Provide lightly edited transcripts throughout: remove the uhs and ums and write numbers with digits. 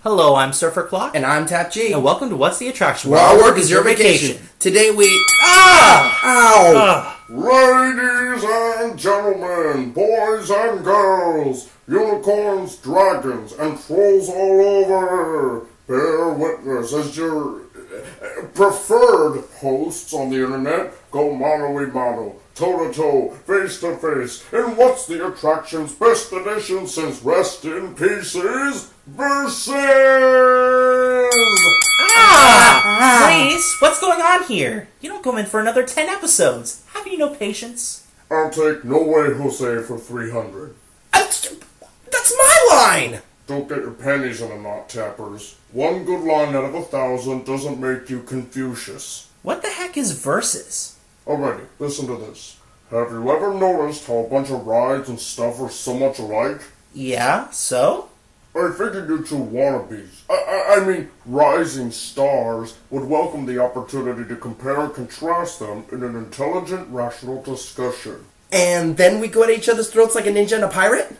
Hello, I'm Surfer Clock. And I'm Tap G. And welcome to What's the Attraction? Where our work is your vacation. Today we... Ow! Ladies and gentlemen, boys and girls, unicorns, dragons, and trolls all over, bear witness as your preferred hosts on the internet go mano-a-mano, toe-to-toe, face-to-face, in What's the Attraction's best edition since Rest in Pieces versus... Reese, what's going on here? You don't come in for another 10 episodes. Have you no patience? I'll take No Way Jose for 300. That's my line! Don't get your panties in a knot, tappers. One good line out of 1,000 doesn't make you Confucius. What the heck is versus? Alrighty, listen to this. Have you ever noticed how a bunch of rides and stuff are so much alike? Yeah, so? I figured you two wannabes, I mean rising stars, would welcome the opportunity to compare and contrast them in an intelligent, rational discussion. And then we go at each other's throats like a ninja and a pirate?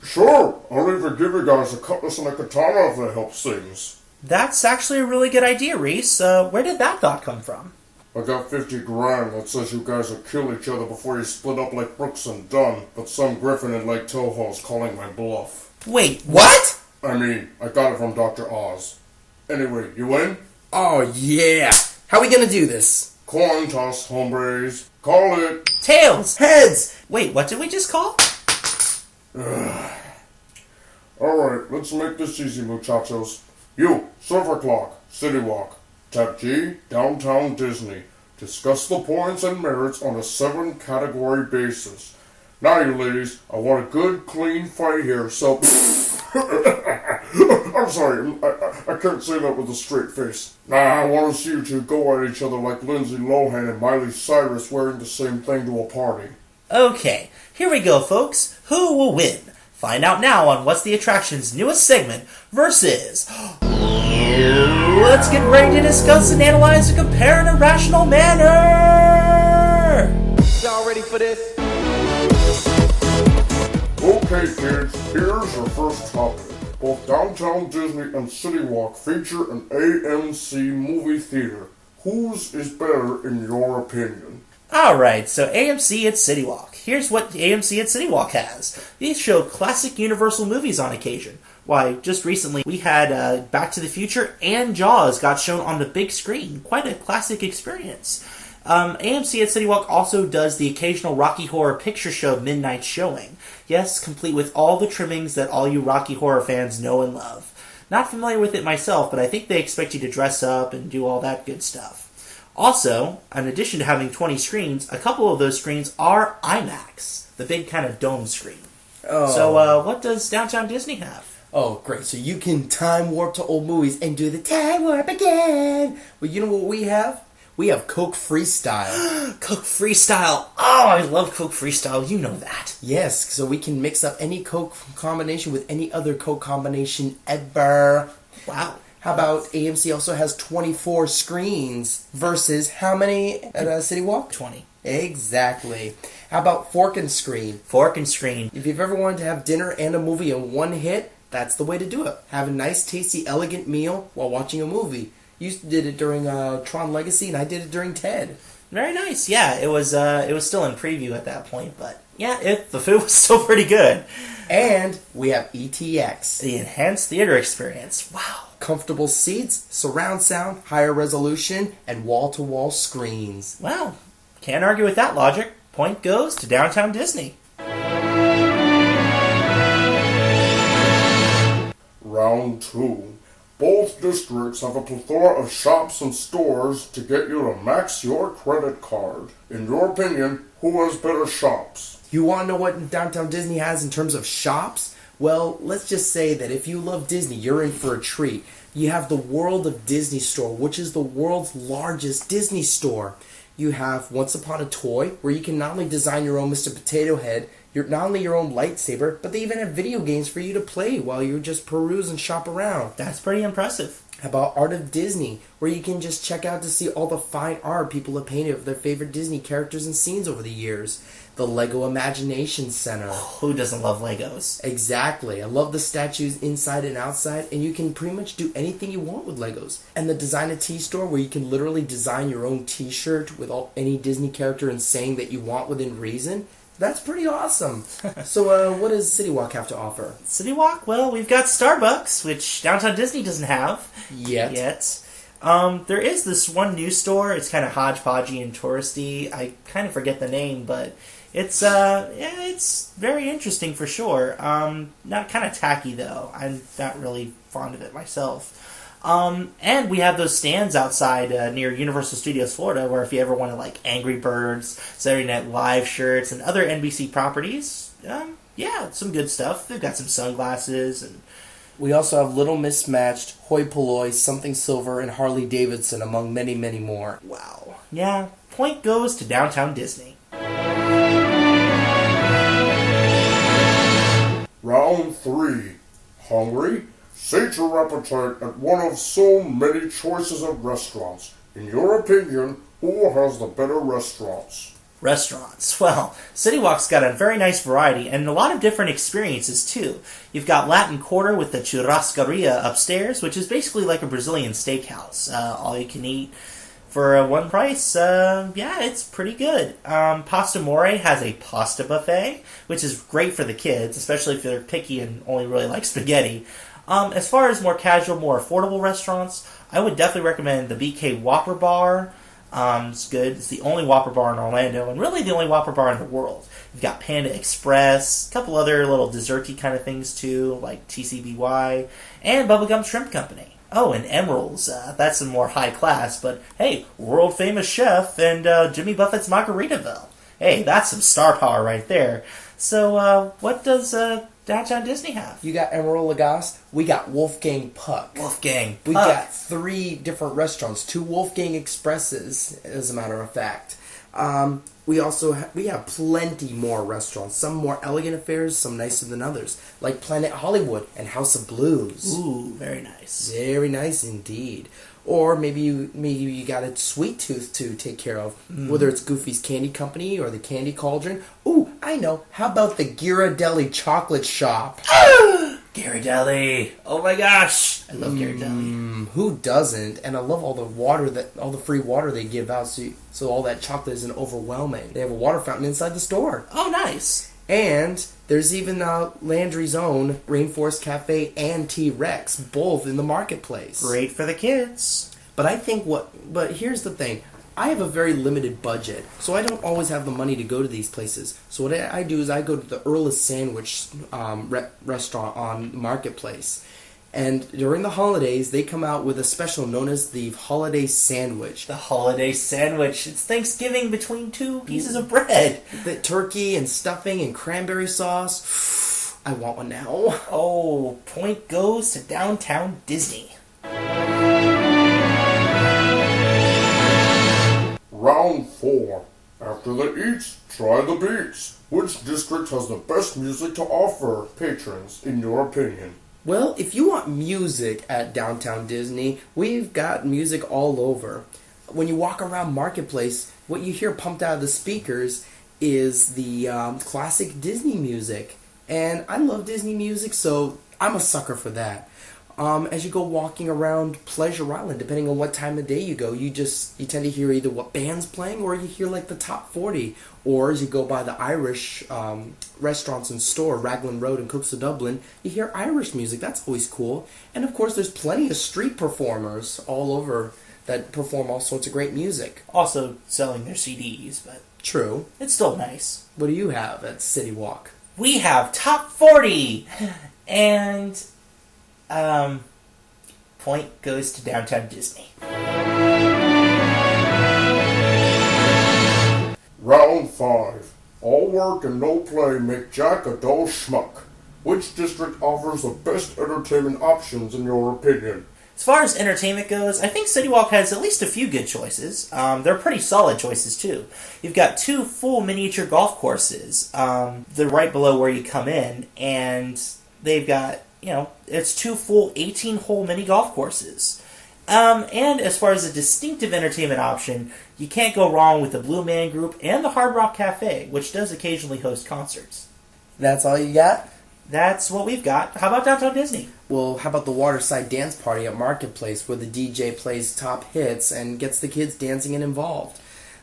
Sure. I'll even give you guys a cutlass and a katana if that helps things. That's actually a really good idea, Reese. Where did that thought come from? I got 50 grand that says you guys will kill each other before you split up like Brooks and Dunn, but some griffin in Lake Tahoe's calling my bluff. Wait, what? I mean, I got it from Dr. Oz. Anyway, you in? Oh, yeah. How are we gonna do this? Coin toss, hombres. Call it. Tails! Heads! Wait, what did we just call? Alright, let's make this easy, muchachos. You, Silver Clock, CityWalk. Tap G, Downtown Disney. Discuss the points and merits on a 7-category basis. Now, you ladies, I want a good, clean fight here, so... I'm sorry, I can't say that with a straight face. I want to see you two go at each other like Lindsay Lohan and Miley Cyrus wearing the same thing to a party. Okay, here we go, folks. Who will win? Find out now on What's the Attraction's newest segment, versus... Let's get ready to discuss and analyze and compare in a rational manner! Y'all ready for this? Okay, kids, here's your first topic. Both Downtown Disney and CityWalk feature an AMC movie theater. Whose is better in your opinion? Alright, so AMC at CityWalk. Here's what AMC at CityWalk has. These show classic Universal movies on occasion. Why, just recently we had Back to the Future and Jaws got shown on the big screen. Quite a classic experience. AMC at CityWalk also does the occasional Rocky Horror Picture Show midnight showing. Yes, complete with all the trimmings that all you Rocky Horror fans know and love. Not familiar with it myself, but I think they expect you to dress up and do all that good stuff. Also, in addition to having 20 screens, a couple of those screens are IMAX, the big kind of dome screen. Oh. So, what does Downtown Disney have? Oh, great. So you can time warp to old movies and do the time warp again. Well, you know what we have? We have Coke Freestyle. Coke Freestyle. Oh, I love Coke Freestyle. You know that. Yes, so we can mix up any Coke combination with any other Coke combination ever. Wow. How about AMC also has 24 screens versus how many at CityWalk? 20. Exactly. How about Fork and Screen? Fork and Screen. If you've ever wanted to have dinner and a movie in one hit, that's the way to do it. Have a nice, tasty, elegant meal while watching a movie. You did it during Tron Legacy, and I did it during Ted. Very nice. Yeah, it was still in preview at that point, but yeah, the food was still pretty good. And we have ETX, the Enhanced Theater Experience. Wow. Comfortable seats, surround sound, higher resolution, and wall-to-wall screens. Well, can't argue with that logic. Point goes to Downtown Disney. Round 2. Both districts have a plethora of shops and stores to get you to max your credit card. In your opinion, who has better shops? You want to know what Downtown Disney has in terms of shops? Well, let's just say that if you love Disney, you're in for a treat. You have the World of Disney store, which is the world's largest Disney store. You have Once Upon a Toy, where you can not only design your own Mr. Potato Head, not only your own lightsaber, but they even have video games for you to play while you just peruse and shop around. That's pretty impressive. How about Art of Disney, where you can just check out to see all the fine art people have painted of their favorite Disney characters and scenes over the years. the Lego Imagination Center. Who doesn't love Legos? Exactly. I love the statues inside and outside, and you can pretty much do anything you want with Legos. And the Design a Tee store, where you can literally design your own t-shirt with any Disney character and saying that you want within reason. That's pretty awesome. So what does CityWalk have to offer? CityWalk? Well, we've got Starbucks, which Downtown Disney doesn't have yet. There is this one new store. It's kind of hodgepodgey and touristy. I kind of forget the name, but it's it's very interesting for sure. Not kind of tacky though. I'm not really fond of it myself. And we have those stands outside near Universal Studios Florida, where if you ever want to like Angry Birds, Saturday Night Live shirts, and other NBC properties, some good stuff. They've got some sunglasses and. We also have Little Mismatched, Hoi Polloi, Something Silver, and Harley Davidson, among many, many more. Wow. Yeah, point goes to Downtown Disney. Round 3. Hungry? Sate your appetite at one of so many choices of restaurants. In your opinion, who has the better restaurants? Restaurants. Well, CityWalk's got a very nice variety and a lot of different experiences too. You've got Latin Quarter with the Churrascaria upstairs, which is basically like a Brazilian steakhouse. All you can eat for one price. It's pretty good. Pasta More has a pasta buffet, which is great for the kids, especially if they're picky and only really like spaghetti. As far as more casual, more affordable restaurants, I would definitely recommend the BK Whopper Bar. It's good. It's the only Whopper bar in Orlando, and really the only Whopper bar in the world. You've got Panda Express, a couple other little desserty kind of things too, like TCBY, and Bubblegum Shrimp Company. Oh, and Emerald's. That's some more high class, but hey, world famous chef and Jimmy Buffett's Margaritaville. Hey, that's some star power right there. So, what does Downtown Disney have? You got Emerald Lagasse. We got Wolfgang Puck. We got 3 different restaurants, 2 Wolfgang Expresses, as a matter of fact. We have plenty more restaurants. Some more elegant affairs, some nicer than others, like Planet Hollywood and House of Blues. Ooh, very nice. Very nice indeed. Or maybe you got a sweet tooth to take care of, whether it's Goofy's Candy Company or the Candy Cauldron. Ooh, I know. How about the Ghirardelli Chocolate Shop? Ghirardelli! Oh my gosh, I love Ghirardelli. Who doesn't? And I love all the free water they give out, so all that chocolate isn't overwhelming. They have a water fountain inside the store. Oh, nice. And there's even Landry's own Rainforest Cafe and T-Rex, both in the marketplace. Great for the kids. But here's the thing. I have a very limited budget, so I don't always have the money to go to these places. So what I do is I go to the Earl's Sandwich restaurant on Marketplace. And during the holidays, they come out with a special known as the Holiday Sandwich. The Holiday Sandwich. It's Thanksgiving between 2 pieces of bread. The turkey and stuffing and cranberry sauce. I want one now. Oh, point goes to Downtown Disney. Round 4. After the eats, try the beats. Which district has the best music to offer patrons, in your opinion? Well, if you want music at Downtown Disney, we've got music all over. When you walk around Marketplace, what you hear pumped out of the speakers is the classic Disney music. And I love Disney music, so I'm a sucker for that. As you go walking around Pleasure Island, depending on what time of day you go, you tend to hear either what band's playing or you hear like the top 40. Or as you go by the Irish restaurants and store, Raglan Road and Cooks of Dublin, you hear Irish music. That's always cool. And of course, there's plenty of street performers all over that perform all sorts of great music. Also selling their CDs, but true. It's still nice. What do you have at CityWalk? We have Top 40! And point goes to Downtown Disney. Round 5. All work and no play make Jack a dull schmuck. Which district offers the best entertainment options in your opinion? As far as entertainment goes, I think CityWalk has at least a few good choices. They're pretty solid choices, too. You've got 2 full miniature golf courses. They're right below where you come in, and they've got, it's 2 full 18-hole mini golf courses. And as far as a distinctive entertainment option, you can't go wrong with the Blue Man Group and the Hard Rock Cafe, which does occasionally host concerts. That's all you got? That's what we've got. How about Downtown Disney? Well, how about the Waterside Dance Party at Marketplace, where the DJ plays top hits and gets the kids dancing and involved?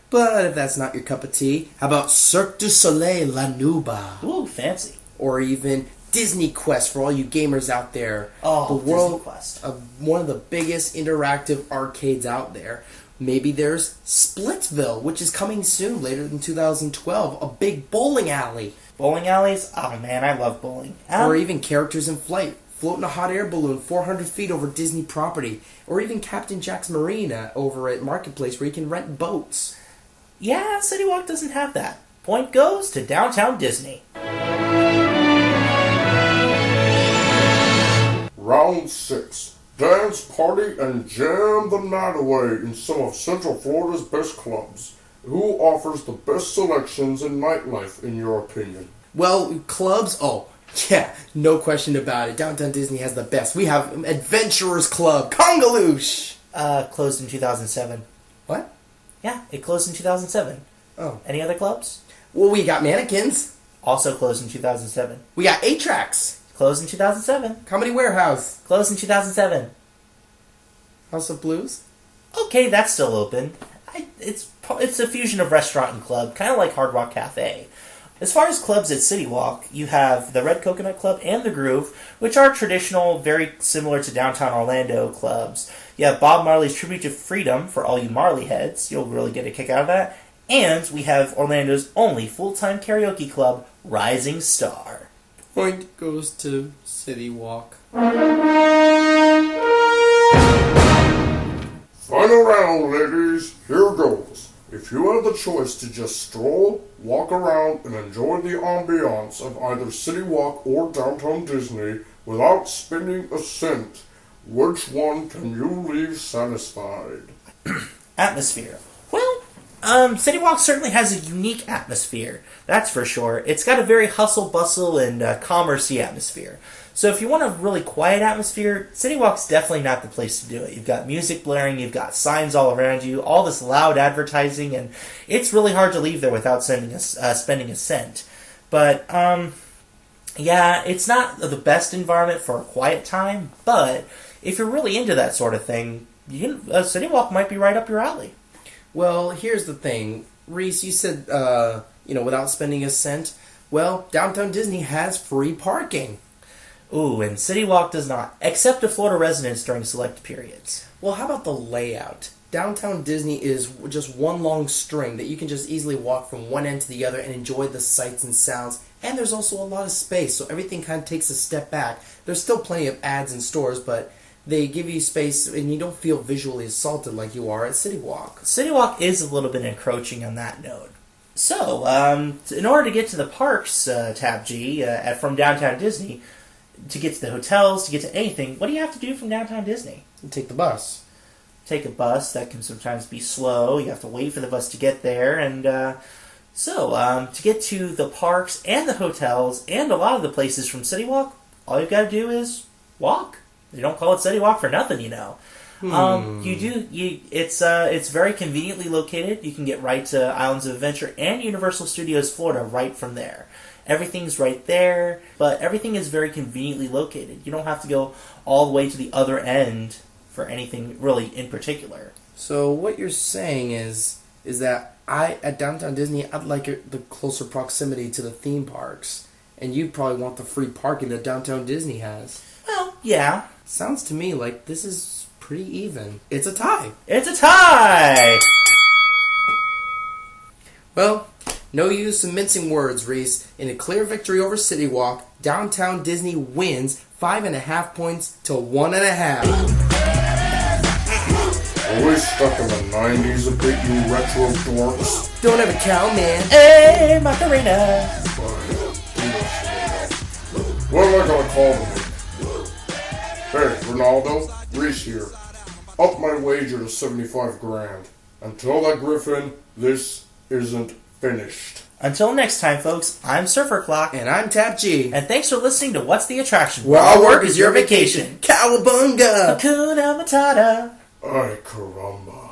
But if that's not your cup of tea, how about Cirque du Soleil La Nuba? Ooh, fancy. Or even Disney Quest for all you gamers out there. Oh, the world Disney Quest. Of one of the biggest interactive arcades out there. Maybe there's Splitsville, which is coming soon, later in 2012. A big bowling alley. Bowling alleys? Oh man, I love bowling. Or even Characters in Flight. Floating a hot air balloon 400 feet over Disney property. Or even Captain Jack's Marina over at Marketplace where you can rent boats. Yeah, CityWalk doesn't have that. Point goes to Downtown Disney. Round 6. Dance, party, and jam the night away in some of Central Florida's best clubs. Who offers the best selections in nightlife, in your opinion? Well, clubs? Oh, yeah, no question about it. Downtown Disney has the best. We have Adventurers Club, Congaloosh! Closed in 2007. What? Yeah, it closed in 2007. Oh. Any other clubs? Well, we got Mannequins. Also closed in 2007. We got 8-Tracks. Closed in 2007. Comedy Warehouse. Closed in 2007. House of Blues. Okay, that's still open. It's a fusion of restaurant and club, kind of like Hard Rock Cafe. As far as clubs at CityWalk, you have the Red Coconut Club and the Groove, which are traditional, very similar to downtown Orlando clubs. You have Bob Marley's Tribute to Freedom for all you Marley heads. You'll really get a kick out of that. And we have Orlando's only full-time karaoke club, Rising Star. Point goes to CityWalk. Final round, ladies. Here goes. If you had the choice to just stroll, walk around, and enjoy the ambiance of either CityWalk or Downtown Disney without spending a cent, which one can you leave satisfied? Atmosphere. Well, CityWalk certainly has a unique atmosphere, that's for sure. It's got a very hustle-bustle and commerce-y atmosphere. So if you want a really quiet atmosphere, CityWalk's definitely not the place to do it. You've got music blaring, you've got signs all around you, all this loud advertising, and it's really hard to leave there without spending a cent. But, yeah, it's not the best environment for a quiet time, but if you're really into that sort of thing, CityWalk might be right up your alley. Well, here's the thing. Reese, you said, without spending a cent. Well, Downtown Disney has free parking. Ooh, and CityWalk does not, except to Florida residents during select periods. Well, how about the layout? Downtown Disney is just one long string that you can just easily walk from one end to the other and enjoy the sights and sounds. And there's also a lot of space, so everything kind of takes a step back. There's still plenty of ads and stores, but they give you space and you don't feel visually assaulted like you are at CityWalk. CityWalk is a little bit encroaching on that note. So, in order to get to the parks, Tab G, from Downtown Disney, to get to the hotels, to get to anything, what do you have to do from Downtown Disney? You take the bus. Take a bus. That can sometimes be slow. You have to wait for the bus to get there. And to get to the parks and the hotels and a lot of the places from CityWalk, all you've got to do is walk. They don't call it CityWalk for nothing, you know. It's very conveniently located. You can get right to Islands of Adventure and Universal Studios Florida right from there. Everything's right there, but everything is very conveniently located. You don't have to go all the way to the other end for anything really in particular. So what you're saying is that at Downtown Disney, I'd like the closer proximity to the theme parks, and you probably want the free parking that Downtown Disney has. Well, yeah. Sounds to me like this is pretty even. It's a tie. It's a tie! Well, no use in mincing words, Reese. In a clear victory over CityWalk, Downtown Disney wins 5.5 points to 1.5. Always stuck in the 90s a bit, you retro dorks. Don't have a cow, man. Hey, Macarena! What am I gonna call them? Hey, Ronaldo, Reese here. Up my wager to 75 grand. Until that Griffin, this isn't finished. Until next time, folks, I'm Surfer Clock. And I'm Tap G. And thanks for listening to What's the Attraction? Where our work is your vacation. Cowabunga! Hakuna Matata! Ay caramba.